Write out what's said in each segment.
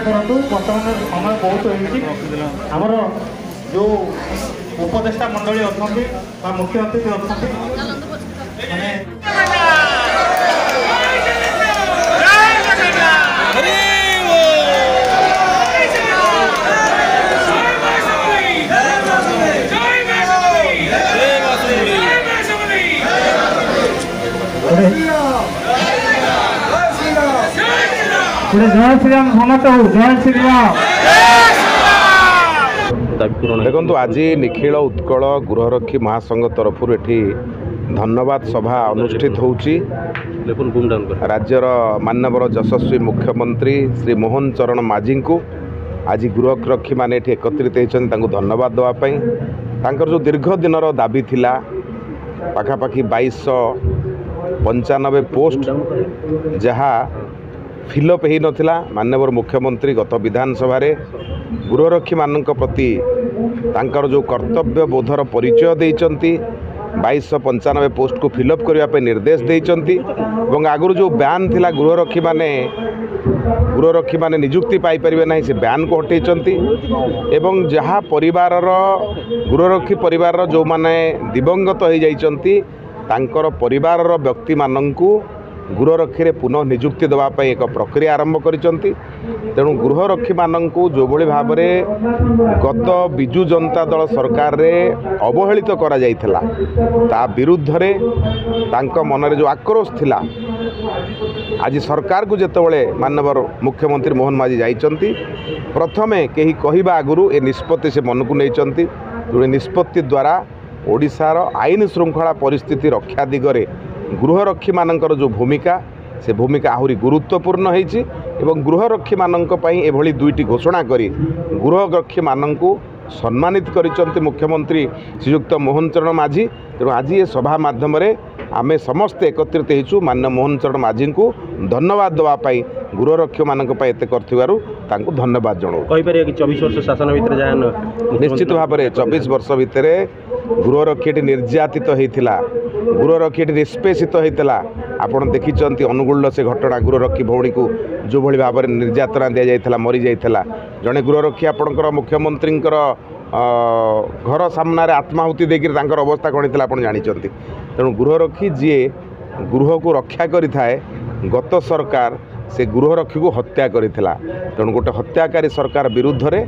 करूँ बर्तमान समय बहुत आमर जो उपदेष्टा मंडली अच्छा मुख्य अतिथि अच्छा जय श्री राम समस्त हो जय श्री राम। देखो आज निखिल उत्कल गृहरक्षी महासंघ तरफ एठी धन्यवाद सभा अनुष्ठित होउची। राज्यर माननीय यशस्वी मुख्यमंत्री श्री मोहन चरण माझी को आज गृहरक्षी माने एठी एकत्रित होती धन्यवाद देवाई। जो दीर्घ दिनर दाबी थिला पाखापाखि 2295 पोस्ट जहाँ फिलअप हो नाला माननीय मुख्यमंत्री गत विधानसभा गृहरक्षी मान प्रति तांकर जो कर्तव्य बोधर परिचय देइचंती 2295 पोस्ट को फिलअप करने निर्देश देइचंती और आगुरी जो बैन थिला गृहरक्षी माने निजुक्ति पाई परिबे नहीं से बैन को हटेइचंती एवं जहाँ परिवार गृहरक्षी परिवार जो माने दिवंगत हो जाइचंती तांकर परिवार व्यक्ति माननकु गृहरक्षी पुनः निजुक्ति देवाई एक प्रक्रिया आरंभ करिसंती। तेणु गृहरक्षी माननकु जो भली भाव गत बिजु जनता दल सरकार रे अवहेलित करा जाइथिला ता विरुद्ध रे तांको मनरे जो आक्रोश थिला आज सरकार को जेतेबेले माननीय मुख्यमंत्री मोहन माझी जाइचंती प्रथमे केही कहिबा आगुरु ए निष्पत्ति से मन को नैचंती। जो निष्पत्ति द्वारा ओडिशार आईन श्रृंखला परिस्थिति रक्षा दिगरे गृहरक्षी मानकर जो भूमिका से भूमिका आहुरी गुरुत्वपूर्ण होइछि एवं गृहरक्षी मानक पई एभली दुईटी घोषणा करी गृहरक्षी मानकु सम्मानित करिसंती मुख्यमंत्री श्रीयुक्त मोहन चरण माझी। तेणु आज ये सभा माध्यम आमे समस्ते एकत्रित होइछु माननीय मोहन चरण माझी को धन्यवाद देवाई गृहरक्षी मानक पई एते करथिबारु तांको धन्यवाद जणाऊ। कहि परिया कि 24 वर्ष शासन भितर जान निश्चित भाव में 24 वर्ष भितर गृहरक्षी निर्यातित होता गृहरक्षी निष्पेषित होता आपड़ देखिं अनुगुल से घटना गृहरक्षी भौणी को जो भली भाव में निर्यातना दि जाता मरी जाता जड़े गृहरक्षी आपणकर मुख्यमंत्री घर सामने आत्माहुति देकर अवस्था कौन थी आप जानते। तेणु गृहरक्षी जी गृह को रक्षा करें गत सरकार से गृहरक्षी को हत्या करथिला। तेणु गोटे हत्याकारी सरकार विरुद्ध रे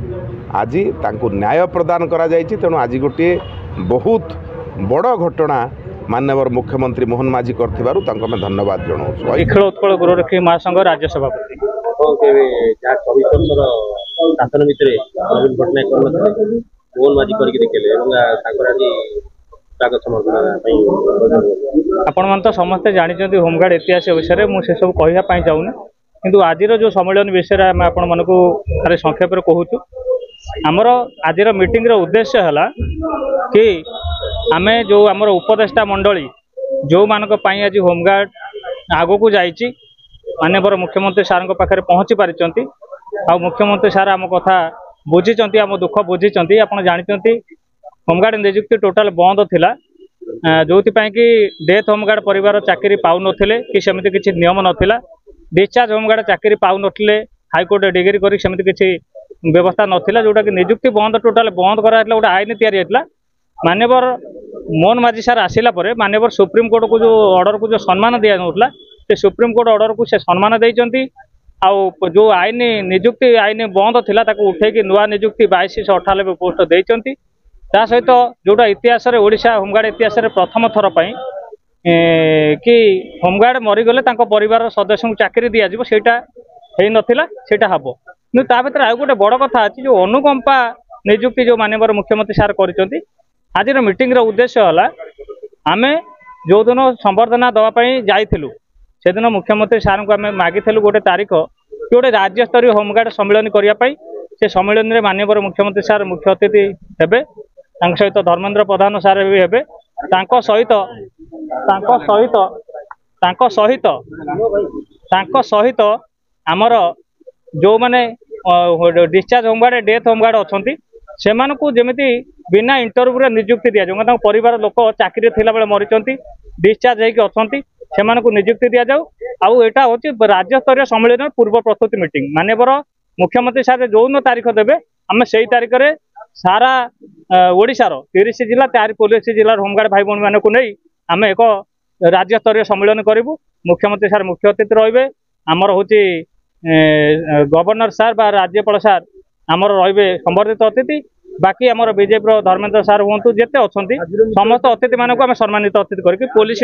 आज तांको न्याय प्रदान करा जायछि। तेणु आज गोटे बहुत बड़ घटना माननीय मुख्यमंत्री मोहन माझी करथिबारु तांको मैं धन्यवाद जणाऊ। निखिल उत्कल गृहरक्षी महासंघ राज्य सभापति शासन भितर घटना मोहन माझी करके देखले आपण मन तो समस्ते जानी होमगार्ड इतिहास विषय में से सब कहवाई चाहूनी किंतु आज जो सम्मेलन विषय में आपण मन को खाली संक्षेप कहूँ आमर आज मीटिंग उद्देश्य है कि आम जो आमर उपदेष्टा मंडली जो मानक आज होमगार्ड आग को जाइए माननीय मुख्यमंत्री सार पाखे पहुँची पारिचंती आ मुख्यमंत्री सार आम कथा बुझी आम दुख बुझी आप जानते होमगार्ड निजुक्ति टोटाल बंद थिला जो कि डेथ होमगार्ड परिवार चाकरी पाउ नथिले कि सेमिति किछि नियम नथिला डिस्चार्ज होमगार्ड चाकरी पाउ नथिले हाईकोर्ट डिग्री करी सेमिति किछि व्यवस्था नथिला जोटा कि निजुक्ति बंद टोटाल बंद करा हेतला गोटे आईन तैयारी हेतला। माननीय मोहन माझी सार आसिला परे माननीय सुप्रीम कोर्ट को जो ऑर्डर को जो सम्मान दिया नथला से सुप्रीम कोर्ट ऑर्डर को से सम्मान देइचंती आउ जो आईन निजुक्ति आईन बंद थिला ताको उठेकी नुआ निजुक्ति 2298 पोस्ट देइचंती। ता सहित जोटा इतिहास ओडिशा होमगार्ड इतिहास प्रथम थर पई कि होमगार्ड मरीगले परिवार सदस्य को चाकरी दि जाव सेटा हे नथिला सेटा हबो किंतु ता भीतर आउ गोटे बड़ कथा अछि जो अनुकंपा निजुक्ति जो माननीय मुख्यमंत्री सार करिसंती। आज मीटिंग रो उद्देश्य हला आमे जो दिन संबर्धना दवा पई जाइथिलु से दिन मुख्यमंत्री सार को आमे मागिथिलु गोटे तारीख कि गोटे राज्य स्तरीय होमगार्ड सम्मेलन करिया पई से सम्मेलन में माननीय मुख्यमंत्री सार मुख्य अतिथि हेबे सहित धर्मेंद्र प्रधान सार भी हेबे सहित आमर जो माने डिस्चार्ज होमगार्ड डेथ होमगार्ड अच्छा से जमी बिना इंटरव्यू निजुक्ति दि जाऊ परिवार लोक चाकरी थिला बेले मरीचंती डिस्चार्ज होगी अच्छा से निजुक्ति दि जाऊ आउ एटा होची राज्य स्तरीय सम्मेलन पूर्व प्रस्तुति मीटिंग माननीय मुख्यमंत्री साहेब जो तारीख देवे आम से तारीख में सारा ओडिशार 30 जिला 4 पुलिस जिलार होमगार्ड भाई भौणी मानक नहीं आम एक राज्य स्तरीय सम्मेलन करूँ। मुख्यमंत्री सार मुख्य अतिथि रे आमर हूँ गवर्नर सार बा राज्यपाल सार आमर रे संबर्धित अतिथि बाकी आमर बीजेपी धर्मेंद्र सार हूँ जिते अच्छा समस्त अतिथि मानक आम सम्मानित अतिथि करके पुलिस